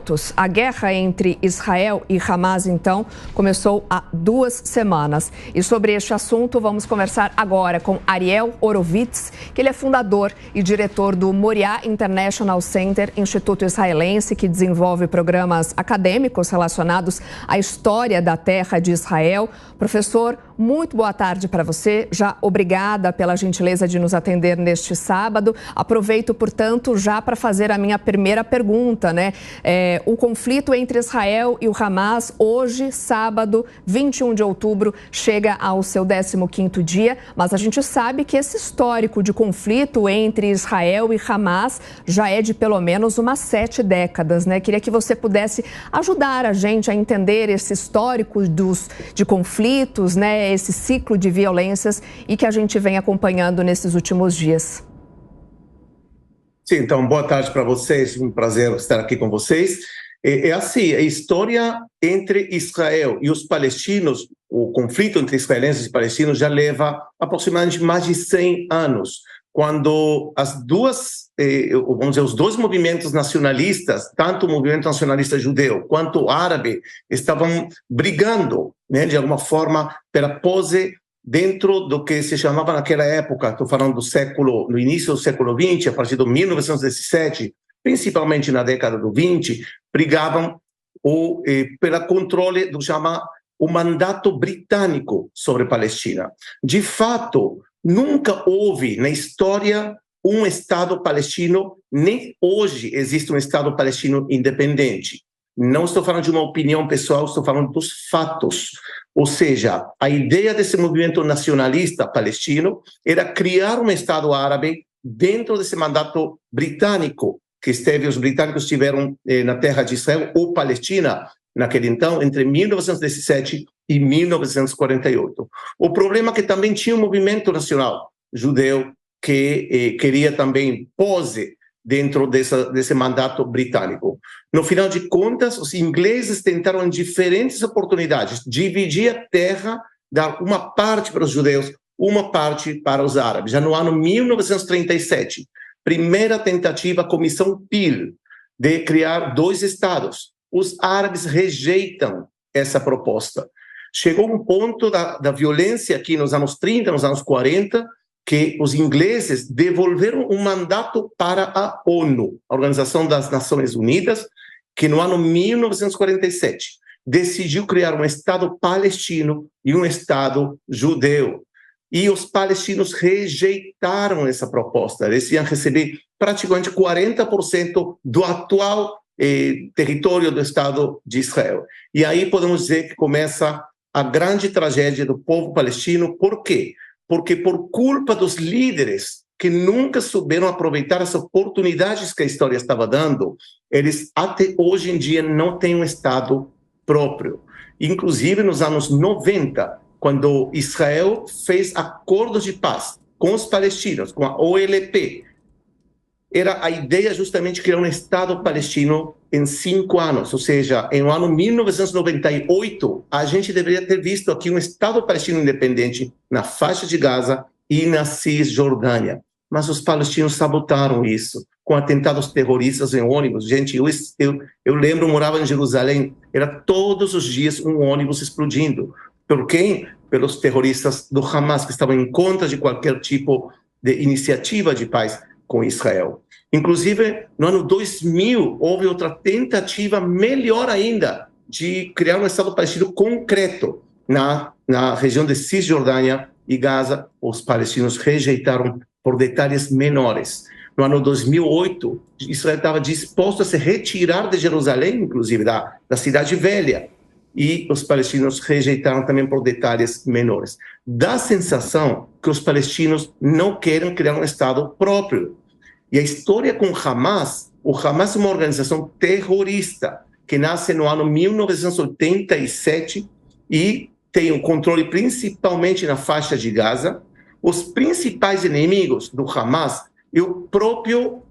conflitos. A guerra entre Israel e Hamas, então, começou há 2 semanas. E sobre este assunto, vamos conversar agora com Ariel Horovitz, que ele é fundador e diretor do Moriah International Center, instituto israelense que desenvolve programas acadêmicos relacionados à história da terra de Israel. Professor, muito boa tarde para você. Já obrigada pela gentileza de nos atender neste sábado. Aproveito, portanto, já para fazer a minha primeira pergunta, né? O conflito entre Israel e o Hamas, hoje, sábado, 21 de outubro, chega ao seu 15º dia, mas a gente sabe que esse histórico de conflito entre Israel e Hamas já é de pelo menos umas 7 décadas, né? Queria que você pudesse ajudar a gente a entender esse histórico de conflitos, né? Esse ciclo de violências e que a gente vem acompanhando nesses últimos dias. Sim, então, boa tarde para vocês, um prazer estar aqui com vocês. É assim, a história entre Israel e os palestinos, o conflito entre israelenses e palestinos já leva aproximadamente mais de 100 anos, quando vamos dizer, os dois movimentos nacionalistas, tanto o movimento nacionalista judeu quanto o árabe, estavam brigando, né, de alguma forma, pela pose dentro do que se chamava naquela época, estou falando no início do século XX, a partir de 1917, principalmente na década do 20, brigavam pelo controle do o mandato britânico sobre a Palestina. De fato, nunca houve na história um Estado palestino, nem hoje existe um Estado palestino independente. Não estou falando de uma opinião pessoal, estou falando dos fatos. Ou seja, a ideia desse movimento nacionalista palestino era criar um Estado árabe dentro desse mandato britânico, os britânicos estiveram na terra de Israel ou Palestina, naquele então, entre 1917 e 1948. O problema é que também tinha um movimento nacional judeu que queria também pose dentro desse mandato britânico. No final de contas, os ingleses tentaram em diferentes oportunidades dividir a terra, dar uma parte para os judeus, uma parte para os árabes. Já no ano 1937, primeira tentativa, a Comissão Peel, de criar 2 estados. Os árabes rejeitam essa proposta. Chegou um ponto da violência aqui nos anos 30, nos anos 40, que os ingleses devolveram um mandato para a ONU, a Organização das Nações Unidas, que no ano 1947 decidiu criar um Estado palestino e um Estado judeu. E os palestinos rejeitaram essa proposta. Eles iam receber praticamente 40% do atual território do Estado de Israel. E aí podemos dizer que começa a grande tragédia do povo palestino. Por quê? Porque por culpa dos líderes que nunca souberam aproveitar as oportunidades que a história estava dando, eles até hoje em dia não têm um Estado próprio. Inclusive nos anos 90, quando Israel fez acordos de paz com os palestinos, com a OLP, era a ideia justamente criar um Estado palestino em 5 anos, ou seja, em ano 1998, a gente deveria ter visto aqui um Estado palestino independente na faixa de Gaza e na Cisjordânia. Mas os palestinos sabotaram isso, com atentados terroristas em ônibus. Gente, eu lembro, eu morava em Jerusalém, era todos os dias um ônibus explodindo. Por quem? Pelos terroristas do Hamas, que estavam em contra de qualquer tipo de iniciativa de paz com Israel. Inclusive, no ano 2000, houve outra tentativa melhor ainda de criar um Estado palestino concreto na região de Cisjordânia e Gaza. Os palestinos rejeitaram por detalhes menores. No ano 2008, Israel estava disposto a se retirar de Jerusalém, inclusive da Cidade Velha, e os palestinos rejeitaram também por detalhes menores. Dá a sensação que os palestinos não querem criar um Estado próprio. E a história com o Hamas é uma organização terrorista que nasce no ano 1987 e tem o controle principalmente na faixa de Gaza. Os principais inimigos do Hamas é o próprio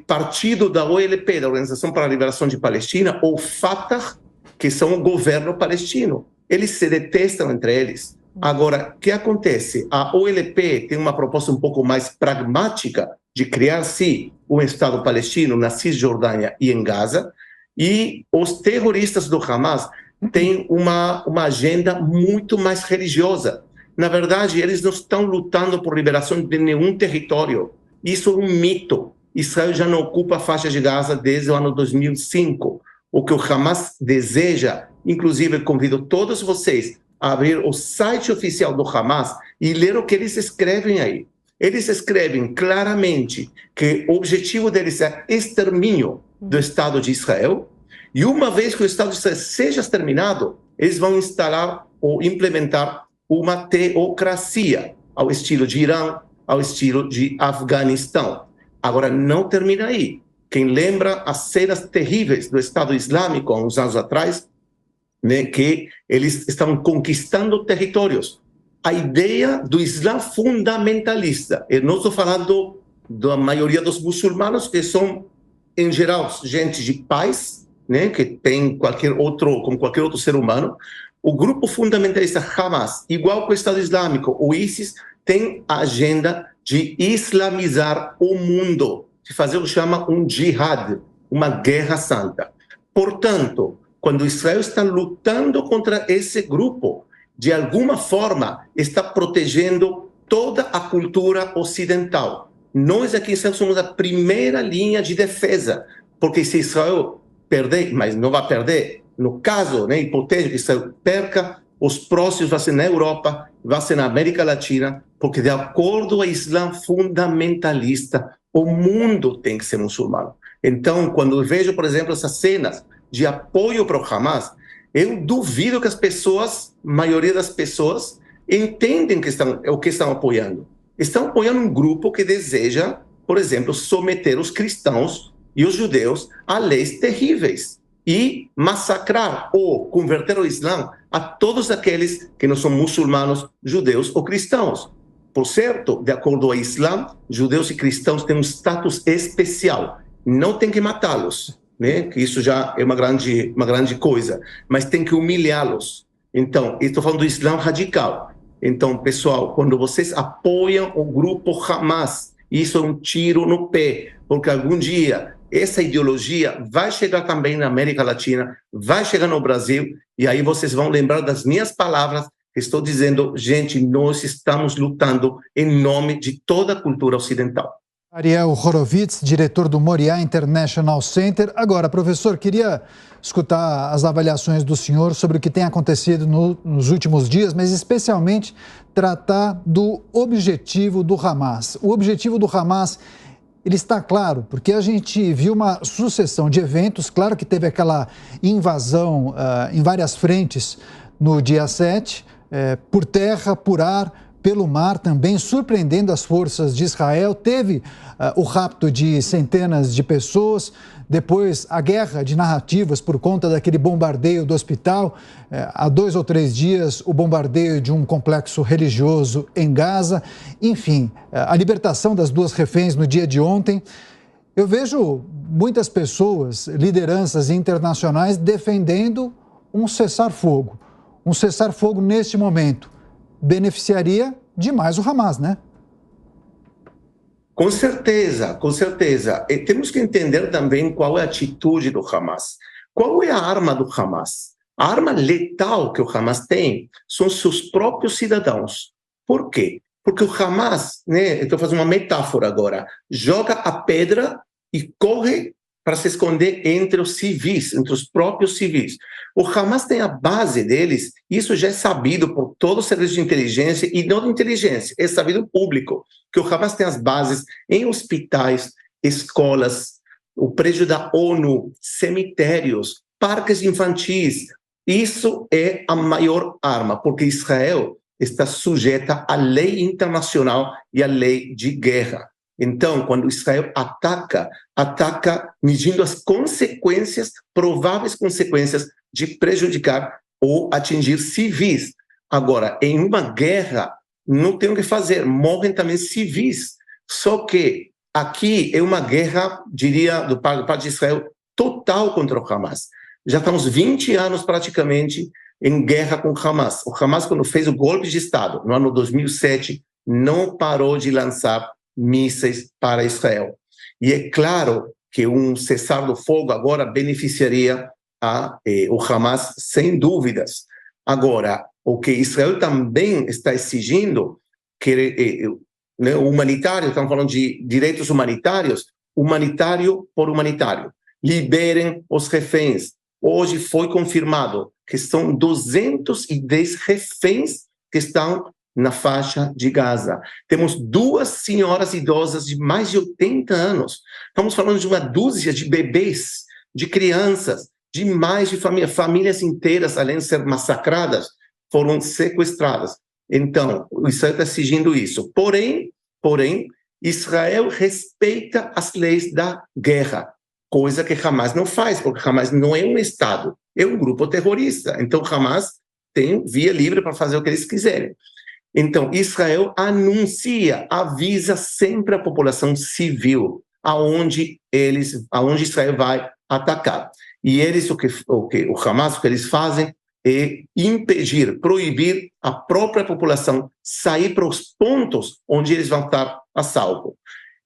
partido da OLP, da Organização para a Liberação de Palestina, ou Fatah, que são o governo palestino. Eles se detestam entre eles. Agora, o que acontece? A OLP tem uma proposta um pouco mais pragmática de criar, sim, um Estado palestino na Cisjordânia e em Gaza, E os terroristas do Hamas têm uma agenda muito mais religiosa. Na verdade, eles não estão lutando por liberação de nenhum território. Isso é um mito. Israel já não ocupa a faixa de Gaza desde o ano 2005. O que o Hamas deseja, inclusive convido todos vocês a abrir o site oficial do Hamas e ler o que eles escrevem aí. Eles escrevem claramente que o objetivo deles é extermínio do Estado de Israel, e uma vez que o Estado de Israel seja exterminado, eles vão instalar ou implementar uma teocracia ao estilo de Irã, ao estilo de Afeganistão. Agora, não termina aí. Quem lembra as cenas terríveis do Estado Islâmico há uns anos atrás, né, que eles estavam conquistando territórios. A ideia do Islã fundamentalista, eu não estou falando da maioria dos muçulmanos, que são, em geral, gente de paz, né, que tem como qualquer outro ser humano. O grupo fundamentalista Hamas, igual que o Estado Islâmico, o ISIS, tem a agenda de islamizar o mundo, de fazer o que chama um jihad, uma guerra santa. Portanto, quando Israel está lutando contra esse grupo, de alguma forma está protegendo toda a cultura ocidental. Nós aqui em Israel somos a primeira linha de defesa, porque se Israel perder, mas não vai perder, no caso, né, hipotético que Israel perca, os próximos vai ser na Europa, vai ser na América Latina, porque de acordo com o Islã fundamentalista, o mundo tem que ser muçulmano. Então, quando eu vejo, por exemplo, essas cenas de apoio para o Hamas, eu duvido que as pessoas, a maioria das pessoas, entendem o que estão apoiando. Estão apoiando um grupo que deseja, por exemplo, someter os cristãos e os judeus a leis terríveis e massacrar ou converter o Islã a todos aqueles que não são muçulmanos, judeus ou cristãos. Por certo, de acordo com o Islã, judeus e cristãos têm um status especial. Não tem que matá-los, né? Que isso já é uma grande coisa, mas tem que humilhá-los. Então, estou falando do Islã radical. Então, pessoal, quando vocês apoiam o grupo Hamas, isso é um tiro no pé, porque algum dia essa ideologia vai chegar também na América Latina, vai chegar no Brasil, e aí vocês vão lembrar das minhas palavras, que estou dizendo, gente, nós estamos lutando em nome de toda a cultura ocidental. Ariel Horovitz, diretor do Moriá International Center. Agora, professor, queria escutar as avaliações do senhor sobre o que tem acontecido nos últimos dias, mas especialmente tratar do objetivo do Hamas. O objetivo do Hamas, ele está claro, porque a gente viu uma sucessão de eventos. Claro que teve aquela invasão em várias frentes no dia 7, por terra, por ar, pelo mar também, surpreendendo as forças de Israel. Teve o rapto de centenas de pessoas, depois a guerra de narrativas por conta daquele bombardeio do hospital, há 2 ou 3 dias o bombardeio de um complexo religioso em Gaza, enfim, a libertação das 2 reféns no dia de ontem. Eu vejo muitas pessoas, lideranças internacionais, defendendo um cessar-fogo. Um cessar-fogo neste momento beneficiaria demais o Hamas, né? Com certeza, com certeza. E temos que entender também qual é a atitude do Hamas. Qual é a arma do Hamas? A arma letal que o Hamas tem são seus próprios cidadãos. Por quê? Porque o Hamas, né, estou fazendo uma metáfora agora, joga a pedra e corre para se esconder entre os civis, entre os próprios civis. O Hamas tem a base deles, isso já é sabido por todos os serviços de inteligência, e não de inteligência, é sabido público, que o Hamas tem as bases em hospitais, escolas, o prédio da ONU, cemitérios, parques infantis. Isso é a maior arma, porque Israel está sujeita à lei internacional e à lei de guerra. Então, quando Israel ataca medindo as consequências, prováveis consequências de prejudicar ou atingir civis. Agora, em uma guerra, não tem o que fazer, morrem também civis. Só que aqui é uma guerra, diria, do parte de Israel, total contra o Hamas. Já estamos 20 anos praticamente em guerra com o Hamas. O Hamas, quando fez o golpe de Estado, no ano 2007, não parou de lançar mísseis para Israel. E é claro que um cessar do fogo agora beneficiaria o Hamas, sem dúvidas. Agora, o que Israel também está exigindo, que né, humanitário, estamos falando de direitos humanitários, humanitário por humanitário. Liberem os reféns. Hoje foi confirmado que são 210 reféns que estão na faixa de Gaza. Temos 2 senhoras idosas de mais de 80 anos. Estamos falando de uma dúzia de bebês, de crianças, de mais de famílias inteiras, além de ser massacradas, foram sequestradas. Então, Israel está exigindo isso. Porém, Israel respeita as leis da guerra, coisa que Hamas não faz, porque Hamas não é um Estado, é um grupo terrorista. Então, Hamas tem via livre para fazer o que eles quiserem. Então, Israel avisa sempre a população civil aonde Israel vai atacar. E eles, o Hamas, o que eles fazem é impedir, proibir a própria população sair para os pontos onde eles vão estar a salvo.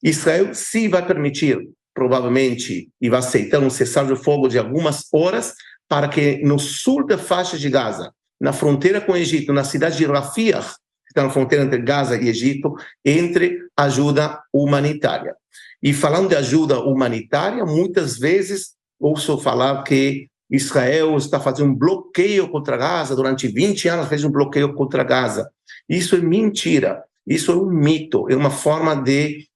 Israel sim vai permitir, provavelmente, e vai aceitar um cessar-de-fogo de algumas horas para que no sul da faixa de Gaza, na fronteira com o Egito, na cidade de Rafah, que está na fronteira entre Gaza e Egito, entre ajuda humanitária. E falando de ajuda humanitária, muitas vezes ouço falar que Israel está fazendo um bloqueio contra Gaza, durante 20 anos fez um bloqueio contra Gaza. Isso é mentira, isso é um mito, é uma forma de,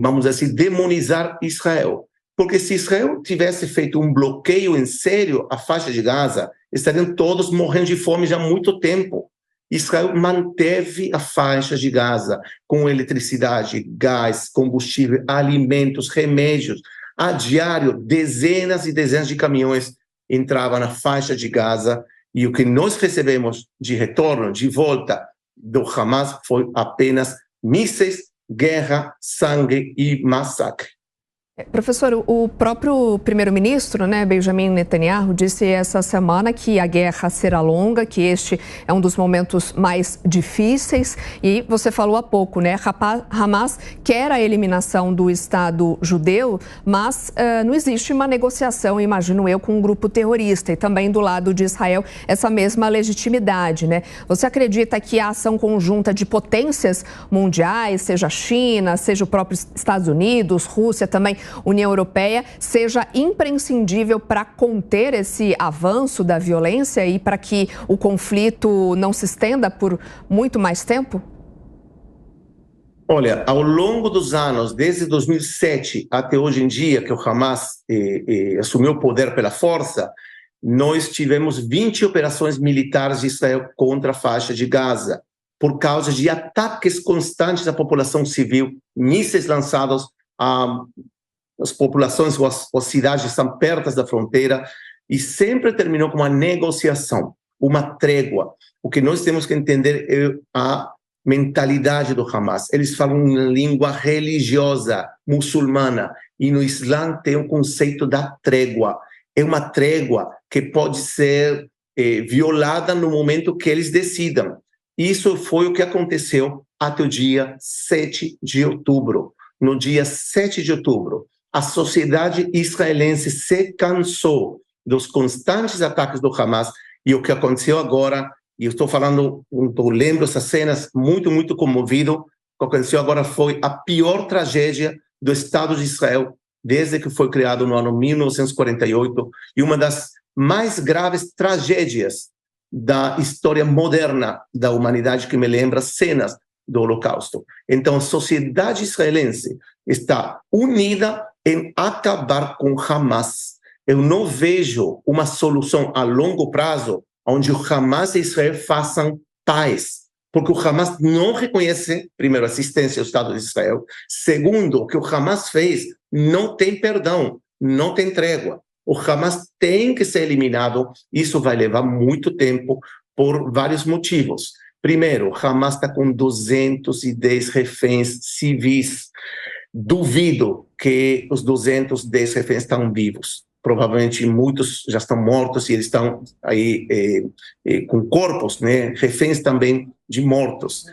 vamos dizer assim, demonizar Israel. Porque se Israel tivesse feito um bloqueio em sério à faixa de Gaza, estariam todos morrendo de fome já há muito tempo. Israel manteve a faixa de Gaza com eletricidade, gás, combustível, alimentos, remédios. A diário, dezenas e dezenas de caminhões entravam na faixa de Gaza, e o que nós recebemos de retorno, de volta do Hamas, foi apenas mísseis, guerra, sangue e massacre. Professor, o próprio primeiro-ministro, né, Benjamin Netanyahu, disse essa semana que a guerra será longa, que este é um dos momentos mais difíceis, e você falou há pouco, né, Hamas quer a eliminação do Estado judeu, mas não existe uma negociação, imagino eu, com um grupo terrorista, e também do lado de Israel essa mesma legitimidade, né? Você acredita que a ação conjunta de potências mundiais, seja a China, seja o próprio Estados Unidos, Rússia também, União Europeia, seja imprescindível para conter esse avanço da violência e para que o conflito não se estenda por muito mais tempo? Olha, ao longo dos anos, desde 2007 até hoje em dia, que o Hamas assumiu o poder pela força, nós tivemos 20 operações militares de Israel contra a faixa de Gaza, por causa de ataques constantes à população civil, mísseis lançados as populações ou as cidades estão perto da fronteira, e sempre terminou com uma negociação, uma trégua. O que nós temos que entender é a mentalidade do Hamas. Eles falam em língua religiosa muçulmana, e no Islã tem o conceito da trégua. É uma trégua que pode ser violada no momento que eles decidam. Isso foi o que aconteceu até o dia 7 de outubro. No dia 7 de outubro, a sociedade israelense se cansou dos constantes ataques do Hamas, e o que aconteceu agora, e eu estou falando, eu lembro essas cenas muito, muito comovido, o que aconteceu agora foi a pior tragédia do Estado de Israel desde que foi criado no ano 1948, e uma das mais graves tragédias da história moderna da humanidade, que me lembra cenas do Holocausto. Então, a sociedade israelense está unida em acabar com Hamas. Eu não vejo uma solução a longo prazo onde o Hamas e Israel façam paz, porque o Hamas não reconhece, primeiro, a assistência ao Estado de Israel, segundo, o que o Hamas fez não tem perdão, não tem trégua. O Hamas tem que ser eliminado, isso vai levar muito tempo por vários motivos. Primeiro, o Hamas está com 210 reféns civis. Duvido que os 210 reféns estão vivos. Provavelmente muitos já estão mortos e eles estão aí com corpos, né? Reféns também de mortos.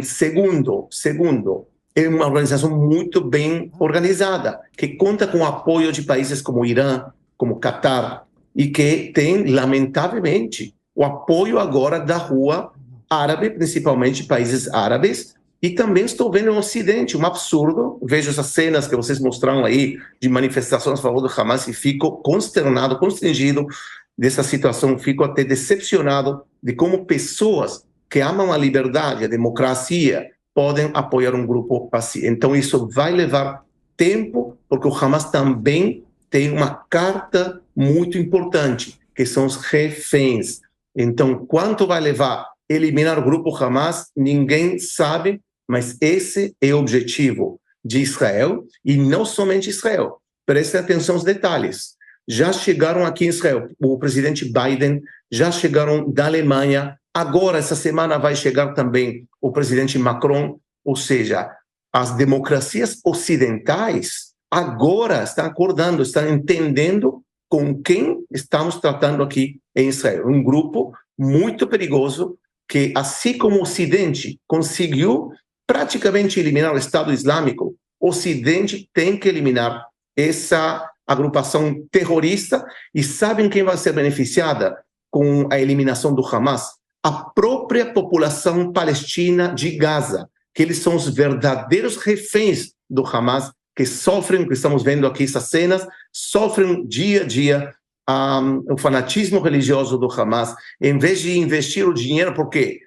Segundo, é uma organização muito bem organizada, que conta com o apoio de países como o Irã, como o Catar, e que tem, lamentavelmente, o apoio agora da rua árabe, principalmente países árabes, e também estou vendo no Ocidente um absurdo. Vejo essas cenas que vocês mostraram aí de manifestações a favor do Hamas e fico consternado, constrangido dessa situação, fico até decepcionado de como pessoas que amam a liberdade, a democracia, podem apoiar um grupo assim. Então isso vai levar tempo, porque o Hamas também tem uma carta muito importante, que são os reféns. Então, quanto vai levar eliminar o grupo Hamas, ninguém sabe, mas esse é o objetivo de Israel, e não somente Israel. Prestem atenção aos detalhes. Já chegaram aqui em Israel, o presidente Biden, já chegaram da Alemanha, agora, essa semana, vai chegar também o presidente Macron, ou seja, as democracias ocidentais agora estão acordando, estão entendendo com quem estamos tratando aqui em Israel. Um grupo muito perigoso que, assim como o Ocidente conseguiu praticamente eliminar o Estado Islâmico, o Ocidente tem que eliminar essa agrupação terrorista. E sabem quem vai ser beneficiada com a eliminação do Hamas? A própria população palestina de Gaza, que eles são os verdadeiros reféns do Hamas, que sofrem, que estamos vendo aqui essas cenas, sofrem dia a dia o fanatismo religioso do Hamas. Em vez de investir o dinheiro, porque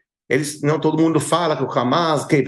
não todo mundo fala que o Hamas, que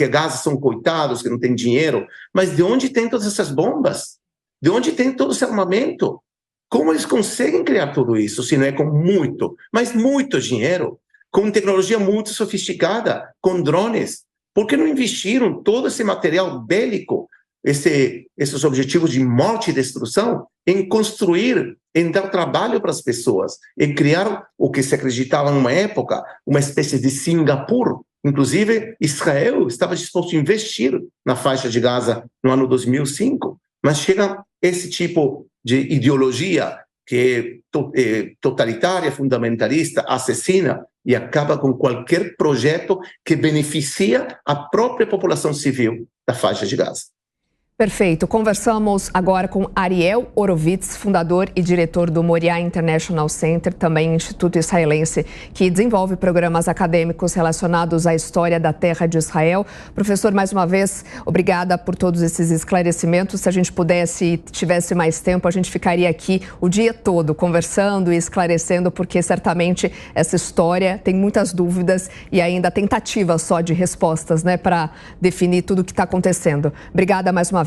Gaza são coitados, que não tem dinheiro, mas de onde tem todas essas bombas? De onde tem todo esse armamento? Como eles conseguem criar tudo isso, se não é com muito, mas muito dinheiro, com tecnologia muito sofisticada, com drones? Por que não investiram todo esse material bélico, esses objetivos de morte e destruição, em construir, em dar trabalho para as pessoas, em criar o que se acreditava numa época, uma espécie de Singapura? Inclusive, Israel estava disposto a investir na faixa de Gaza no ano 2005, mas chega esse tipo de ideologia que é totalitária, fundamentalista, assassina, e acaba com qualquer projeto que beneficia a própria população civil da faixa de Gaza. Perfeito. Conversamos agora com Ariel Horovitz, fundador e diretor do Moriah International Center, também instituto israelense que desenvolve programas acadêmicos relacionados à história da terra de Israel. Professor, mais uma vez, obrigada por todos esses esclarecimentos. Se a gente pudesse e tivesse mais tempo, a gente ficaria aqui o dia todo conversando e esclarecendo, porque certamente essa história tem muitas dúvidas e ainda tentativas só de respostas, né, para definir tudo o que está acontecendo. Obrigada mais uma vez.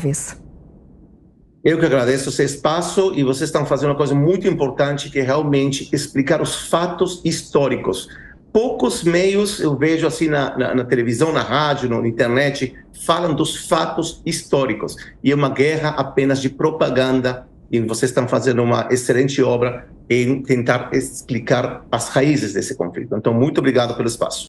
Eu que agradeço esse espaço, e vocês estão fazendo uma coisa muito importante, que é realmente explicar os fatos históricos. Poucos meios, eu vejo assim na televisão, na rádio, na internet, falam dos fatos históricos. E é uma guerra apenas de propaganda, e vocês estão fazendo uma excelente obra em tentar explicar as raízes desse conflito. Então, muito obrigado pelo espaço.